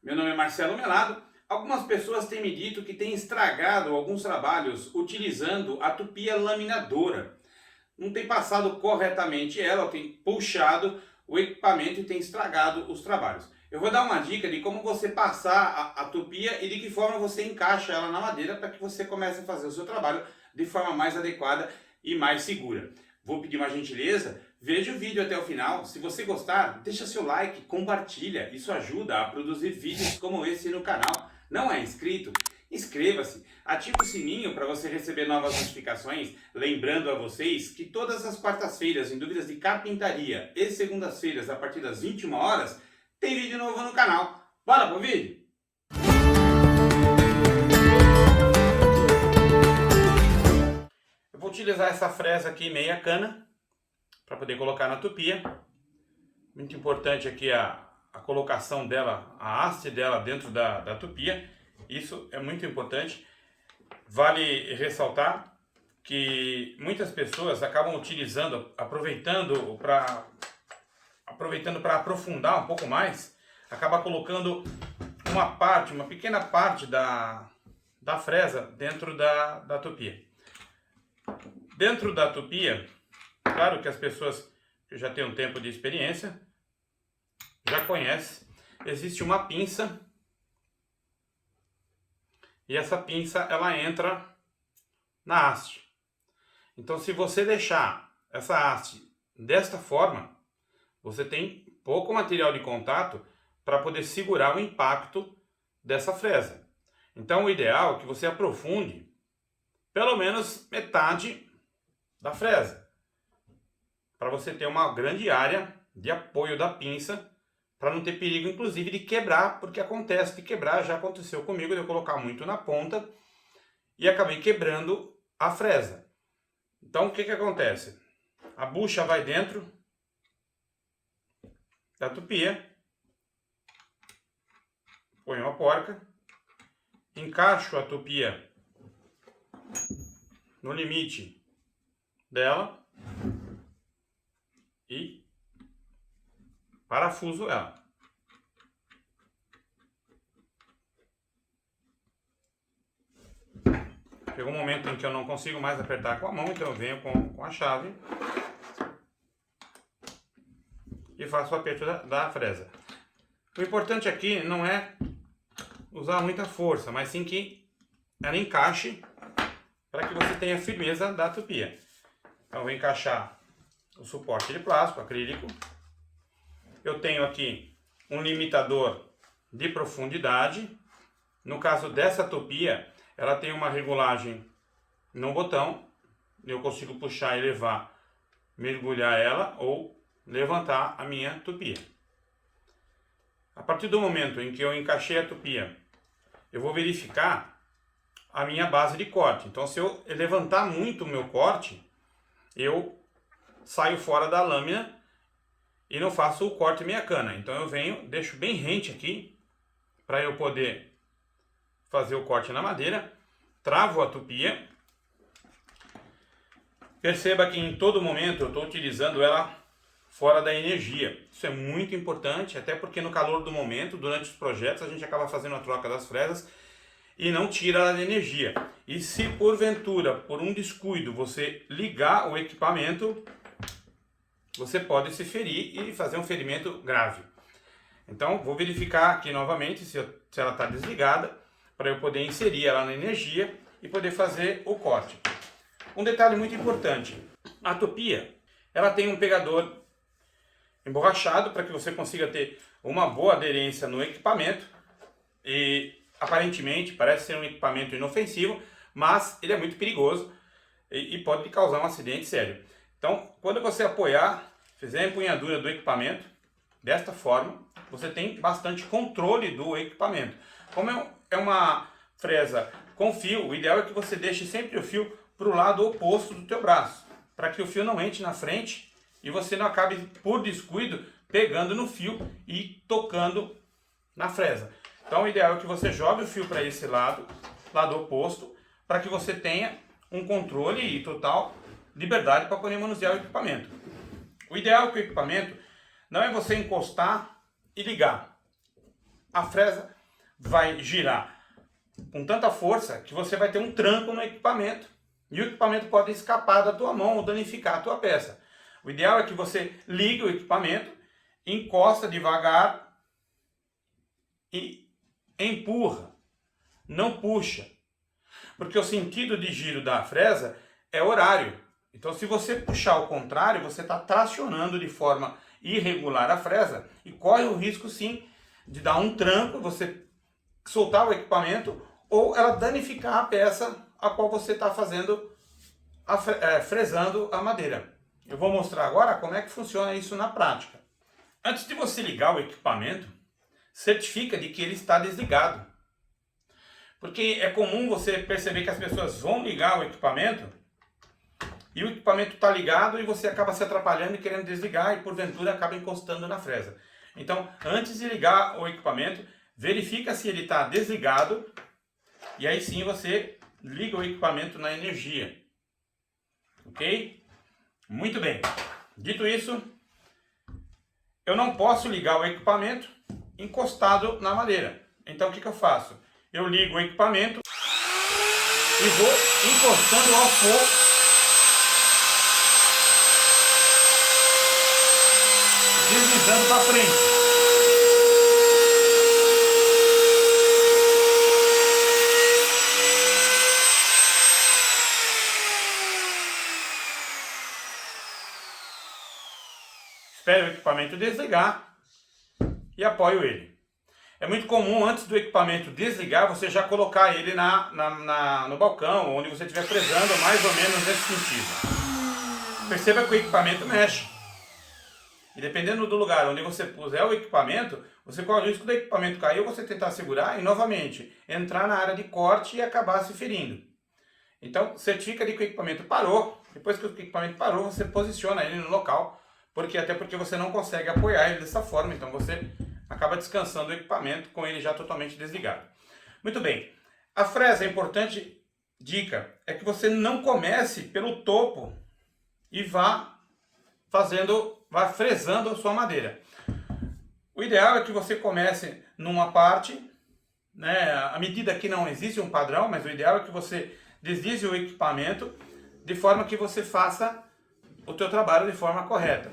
Meu nome é Marcelo Melado. Algumas pessoas têm me dito que têm estragado alguns trabalhos utilizando a tupia laminadora. Não tem passado corretamente ela, tem puxado o equipamento e tem estragado os trabalhos. Eu vou dar uma dica de como você passar a tupia e de que forma você encaixa ela na madeira para que você comece a fazer o seu trabalho de forma mais adequada e mais segura. Vou pedir uma gentileza, veja o vídeo até o final. Se você gostar, deixa seu like, compartilha. Isso ajuda a produzir vídeos como esse no canal. Não é inscrito? Inscreva-se, ative o sininho para você receber novas notificações. Lembrando a vocês que todas as quartas-feiras, em dúvidas de carpintaria, e segundas-feiras, a partir das 21 horas, tem vídeo novo no canal. Bora pro vídeo? Eu vou utilizar essa fresa aqui meia cana para poder colocar na tupia. Muito importante aqui a colocação dela, a haste dela dentro da tupia. Isso é muito importante. Vale ressaltar que muitas pessoas acabam utilizando, aproveitando para aprofundar um pouco mais, acaba colocando uma pequena parte da fresa dentro da tupia. Dentro da tupia, claro que as pessoas que já têm um tempo de experiência já conhecem, existe uma pinça. E essa pinça, ela entra na haste. Então, se você deixar essa haste desta forma, você tem pouco material de contato para poder segurar o impacto dessa fresa. Então, o ideal é que você aprofunde pelo menos metade da fresa, para você ter uma grande área de apoio da pinça, para não ter perigo, inclusive, de quebrar, porque acontece de quebrar, já aconteceu comigo, de eu colocar muito na ponta e acabei quebrando a fresa. Então, o que acontece? A bucha vai dentro da tupia, ponho a porca, encaixo a tupia no limite dela e parafuso ela. Chegou um momento em que eu não consigo mais apertar com a mão, então eu venho com a chave e faço o aperto da fresa. O importante aqui não é usar muita força, mas sim que ela encaixe para que você tenha firmeza da tupia. Então eu vou encaixar o suporte de plástico, acrílico. Eu tenho aqui um limitador de profundidade. No caso dessa tupia, ela tem uma regulagem no botão. Eu consigo puxar e levar, mergulhar ela ou levantar a minha tupia. A partir do momento em que eu encaixei a tupia, eu vou verificar a minha base de corte. Então, se eu levantar muito o meu corte, eu saio fora da lâmina e não faço o corte meia cana. Então eu venho, deixo bem rente aqui, para eu poder fazer o corte na madeira, travo a tupia. Perceba que em todo momento eu estou utilizando ela fora da energia. Isso é muito importante, até porque no calor do momento, durante os projetos, a gente acaba fazendo a troca das fresas e não tira ela da energia. E se porventura, por um descuido, você ligar o equipamento, você pode se ferir e fazer um ferimento grave. Então, vou verificar aqui novamente se ela está desligada, para eu poder inserir ela na energia e poder fazer o corte. Um detalhe muito importante, a tupia, ela tem um pegador emborrachado para que você consiga ter uma boa aderência no equipamento. E aparentemente parece ser um equipamento inofensivo, mas ele é muito perigoso e pode causar um acidente sério. Então, quando você apoiar, fizer a empunhadura do equipamento, desta forma, você tem bastante controle do equipamento. Como é uma fresa com fio, o ideal é que você deixe sempre o fio para o lado oposto do teu braço, para que o fio não entre na frente e você não acabe, por descuido, pegando no fio e tocando na fresa. Então, o ideal é que você jogue o fio para esse lado oposto, para que você tenha um controle e total liberdade para poder manusear o equipamento. O ideal é que o equipamento não é você encostar e ligar. A fresa vai girar com tanta força que você vai ter um tranco no equipamento e o equipamento pode escapar da tua mão ou danificar a tua peça. O ideal é que você ligue o equipamento, encosta devagar e empurra, não puxa, porque o sentido de giro da fresa é horário. Então, se você puxar ao contrário, você está tracionando de forma irregular a fresa e corre o risco sim de dar um tranco, você soltar o equipamento ou ela danificar a peça a qual você está fazendo, fresando a madeira. Eu vou mostrar agora como é que funciona isso na prática. Antes de você ligar o equipamento, certifica de que ele está desligado. Porque é comum você perceber que as pessoas vão ligar o equipamento e o equipamento está ligado e você acaba se atrapalhando e querendo desligar e porventura acaba encostando na fresa. Então, antes de ligar o equipamento, verifica se ele está desligado e aí sim você liga o equipamento na energia. Ok? Muito bem. Dito isso, eu não posso ligar o equipamento encostado na madeira. Então o que eu faço? Eu ligo o equipamento e vou encostando aos poucos, deslizando para frente. Espero o equipamento desligar e apoio ele. É muito comum, antes do equipamento desligar, você já colocar ele no balcão, onde você estiver fresando, mais ou menos nesse sentido. Perceba que o equipamento mexe. E dependendo do lugar onde você puser o equipamento, você corre o risco do equipamento cair ou você tentar segurar e novamente entrar na área de corte e acabar se ferindo. Então, certifica de que o equipamento parou. Depois que o equipamento parou, você posiciona ele no local, até porque você não consegue apoiar ele dessa forma, então você acaba descansando o equipamento com ele já totalmente desligado. Muito bem, a fresa, é importante dica, é que você não comece pelo topo e vá fresando a sua madeira. O ideal é que você comece numa parte, né, à medida que não existe um padrão, mas o ideal é que você deslize o equipamento de forma que você faça o teu trabalho de forma correta.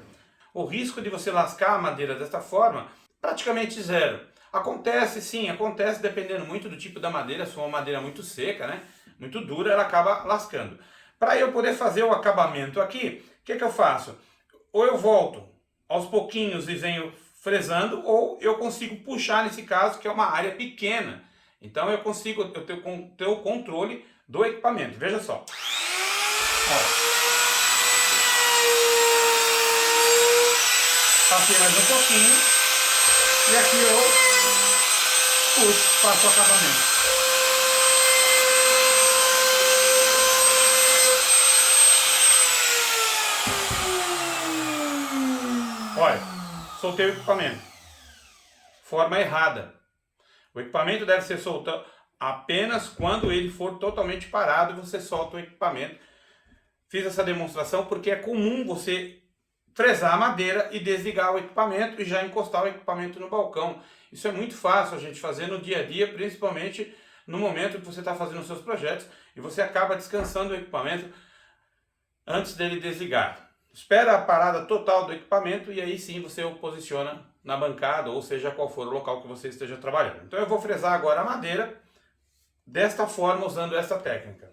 O risco de você lascar a madeira desta forma, praticamente zero. Acontece sim, acontece dependendo muito do tipo da madeira. Se for uma madeira muito seca, né, muito dura, ela acaba lascando. Para eu poder fazer o acabamento aqui, o que eu faço? Ou eu volto aos pouquinhos e venho fresando, ou eu consigo puxar nesse caso, que é uma área pequena. Então eu consigo ter o controle do equipamento. Veja só. Olha. Passei mais um pouquinho e aqui eu puxo, faço o acabamento. Olha, soltei o equipamento. Forma errada. O equipamento deve ser soltado apenas quando ele for totalmente parado, você solta o equipamento. Fiz essa demonstração porque é comum você fresar a madeira e desligar o equipamento e já encostar o equipamento no balcão. Isso é muito fácil a gente fazer no dia a dia, principalmente no momento que você está fazendo os seus projetos e você acaba descansando o equipamento antes dele desligar. Espera a parada total do equipamento e aí sim você o posiciona na bancada, ou seja, qual for o local que você esteja trabalhando. Então eu vou fresar agora a madeira desta forma, usando essa técnica.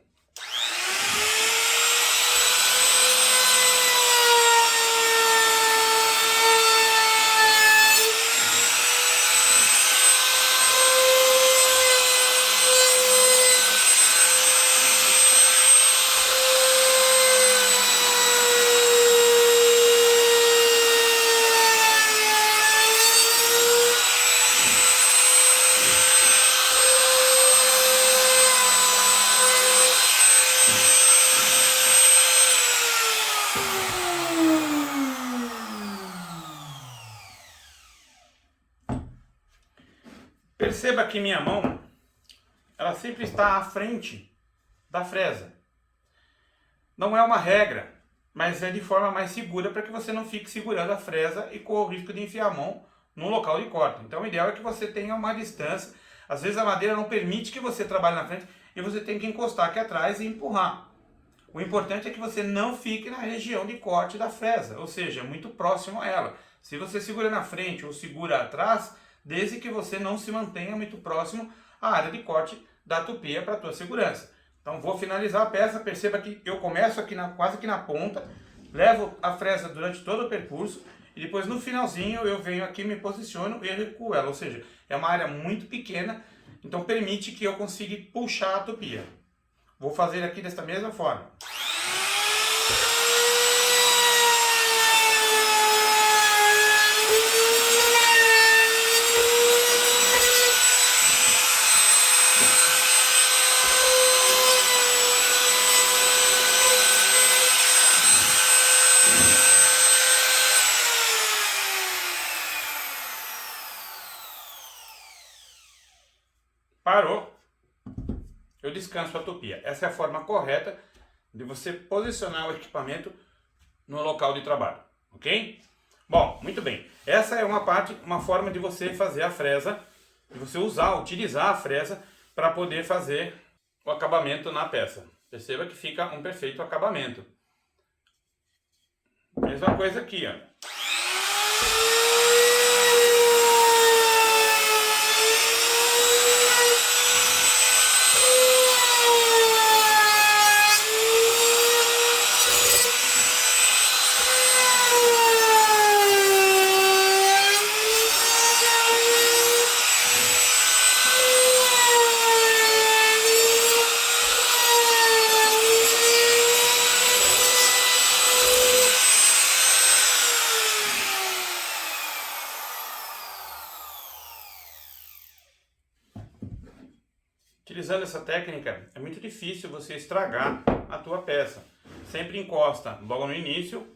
Perceba que minha mão, ela sempre está à frente da fresa. Não é uma regra, mas é de forma mais segura para que você não fique segurando a fresa e corra o risco de enfiar a mão no local de corte. Então o ideal é que você tenha uma distância, Às vezes a madeira não permite que você trabalhe na frente e você tem que encostar aqui atrás e empurrar. O importante é que você não fique na região de corte da fresa, ou seja, muito próximo a ela. Se você segura na frente ou segura atrás, desde que você não se mantenha muito próximo à área de corte da tupia para a tua segurança. Então vou finalizar a peça, perceba que eu começo aqui quase que na ponta, levo a fresa durante todo o percurso e depois no finalzinho eu venho aqui, me posiciono e recuo ela, ou seja, é uma área muito pequena, então permite que eu consiga puxar a tupia. Vou fazer aqui desta mesma forma. Parou, eu descanso a tupia. Essa é a forma correta de você posicionar o equipamento no local de trabalho, ok? Bom, muito bem. Essa é uma forma de você fazer a fresa, de você utilizar a fresa para poder fazer o acabamento na peça. Perceba que fica um perfeito acabamento. Mesma coisa aqui, ó. Utilizando essa técnica, é muito difícil você estragar a tua peça. Sempre encosta logo no início,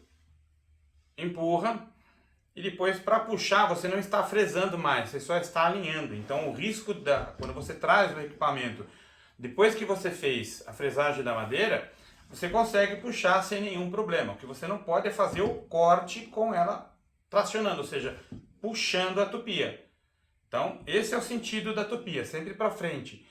empurra e depois para puxar você não está fresando mais, você só está alinhando. Então o risco quando você traz o equipamento, depois que você fez a fresagem da madeira, você consegue puxar sem nenhum problema. O que você não pode é fazer o corte com ela tracionando, ou seja, puxando a tupia. Então esse é o sentido da tupia, sempre para frente,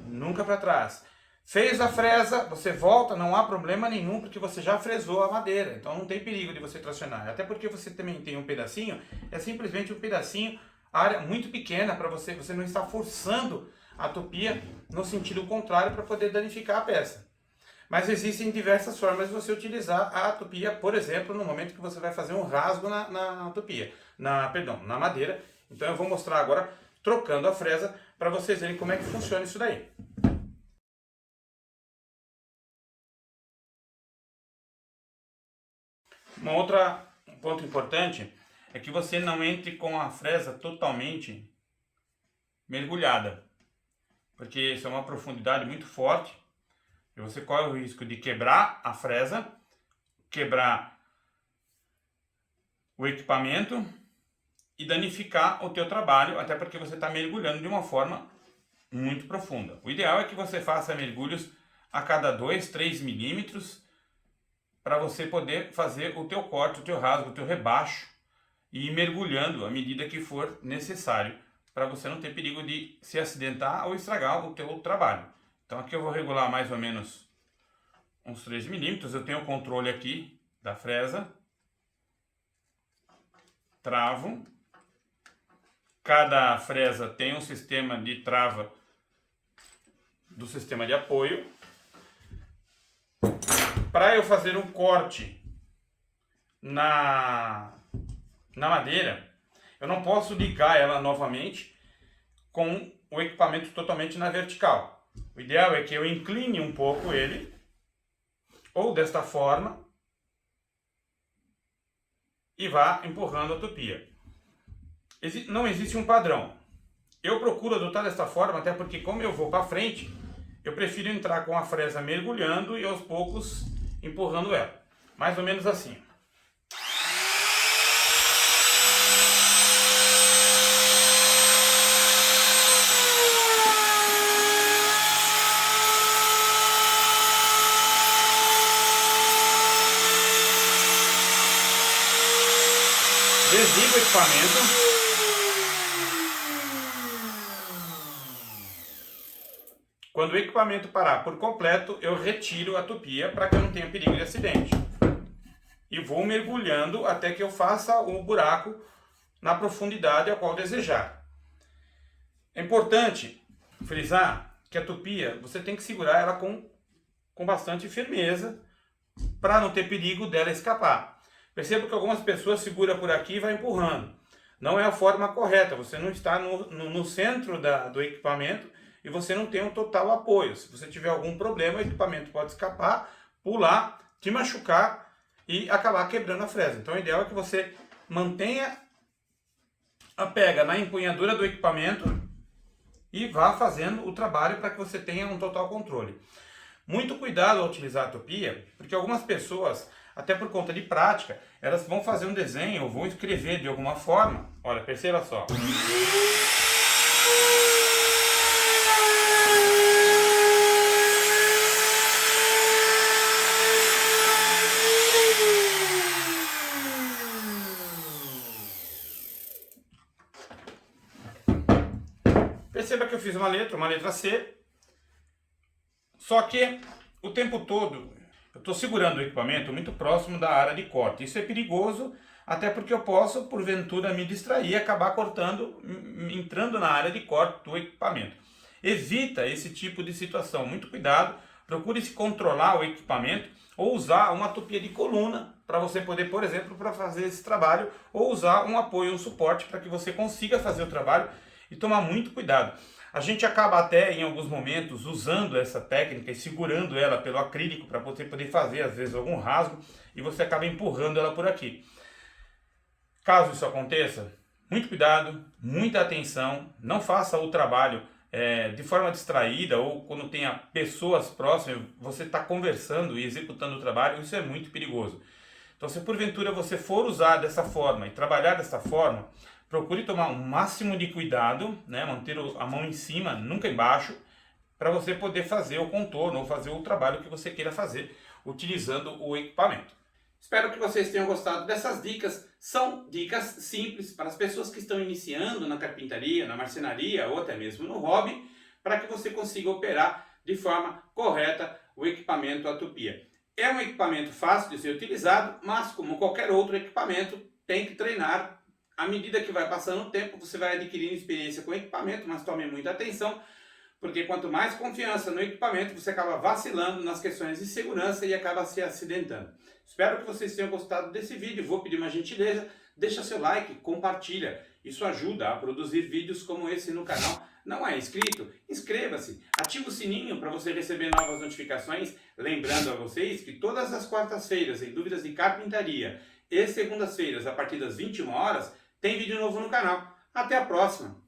nunca para trás. Fez a fresa, você volta, não há problema nenhum, porque você já fresou a madeira, então não tem perigo de você tracionar. Até porque você também tem um pedacinho, é simplesmente um pedacinho, área muito pequena para você não está forçando a tupia no sentido contrário para poder danificar a peça. Mas existem diversas formas de você utilizar a tupia, por exemplo, no momento que você vai fazer um rasgo na tupia, na madeira. Então eu vou mostrar agora trocando a fresa para vocês verem como é que funciona isso daí. Um ponto importante é que você não entre com a fresa totalmente mergulhada, porque isso é uma profundidade muito forte e você corre o risco de quebrar a fresa, quebrar o equipamento e danificar o teu trabalho, até porque você está mergulhando de uma forma muito profunda. O ideal é que você faça mergulhos a cada 2, 3 milímetros para você poder fazer o teu corte, o teu rasgo, o teu rebaixo e ir mergulhando à medida que for necessário para você não ter perigo de se acidentar ou estragar o teu trabalho. Então aqui eu vou regular mais ou menos uns 3 milímetros, eu tenho o controle aqui da fresa, travo, cada fresa tem um sistema de trava do sistema de apoio. Para eu fazer um corte na madeira, eu não posso ligar ela novamente com o equipamento totalmente na vertical. O ideal é que eu incline um pouco ele, ou desta forma, e vá empurrando a tupia. Não existe um padrão. Eu procuro adotar desta forma, até porque como eu vou para frente, eu prefiro entrar com a fresa mergulhando e aos poucos empurrando ela. Mais ou menos assim. Desligo o equipamento. Quando o equipamento parar por completo, eu retiro a tupia para que eu não tenha perigo de acidente. E vou mergulhando até que eu faça o buraco na profundidade a qual desejar. É importante frisar que a tupia, você tem que segurar ela com bastante firmeza para não ter perigo dela escapar. Perceba que algumas pessoas seguram por aqui e vai empurrando. Não é a forma correta, você não está no centro do equipamento e você não tem um total apoio. Se você tiver algum problema, o equipamento pode escapar, pular, te machucar e acabar quebrando a fresa. Então o ideal é que você mantenha a pega na empunhadura do equipamento e vá fazendo o trabalho para que você tenha um total controle. Muito cuidado ao utilizar a tupia, porque algumas pessoas, até por conta de prática, elas vão fazer um desenho ou vão escrever de alguma forma. Olha, perceba só. Perceba que eu fiz uma letra C, só que o tempo todo eu estou segurando o equipamento muito próximo da área de corte. Isso é perigoso, até porque eu posso, porventura, me distrair e acabar cortando, entrando na área de corte do equipamento. Evita esse tipo de situação. Muito cuidado, procure se controlar o equipamento ou usar uma tupia de coluna para você poder, por exemplo, para fazer esse trabalho, ou usar um apoio, um suporte para que você consiga fazer o trabalho e tomar muito cuidado. A gente acaba até, em alguns momentos, usando essa técnica e segurando ela pelo acrílico para você poder fazer, às vezes, algum rasgo e você acaba empurrando ela por aqui. Caso isso aconteça, muito cuidado, muita atenção, não faça o trabalho de forma distraída ou quando tenha pessoas próximas, você está conversando e executando o trabalho, isso é muito perigoso. Então, se porventura você for usar dessa forma e trabalhar dessa forma, procure tomar o máximo de cuidado, né? Manter a mão em cima, nunca embaixo, para você poder fazer o contorno ou fazer o trabalho que você queira fazer utilizando o equipamento. Espero que vocês tenham gostado dessas dicas. São dicas simples para as pessoas que estão iniciando na carpintaria, na marcenaria ou até mesmo no hobby, para que você consiga operar de forma correta o equipamento a tupia. É um equipamento fácil de ser utilizado, mas como qualquer outro equipamento, tem que treinar. À medida que vai passando o tempo, você vai adquirindo experiência com o equipamento, mas tome muita atenção, porque quanto mais confiança no equipamento, você acaba vacilando nas questões de segurança e acaba se acidentando. Espero que vocês tenham gostado desse vídeo. Vou pedir uma gentileza, deixa seu like, compartilha. Isso ajuda a produzir vídeos como esse no canal. Não é inscrito? Inscreva-se, ative o sininho para você receber novas notificações. Lembrando a vocês que todas as quartas-feiras, em dúvidas de carpintaria, e segundas-feiras, a partir das 21 horas, tem vídeo novo no canal. Até a próxima!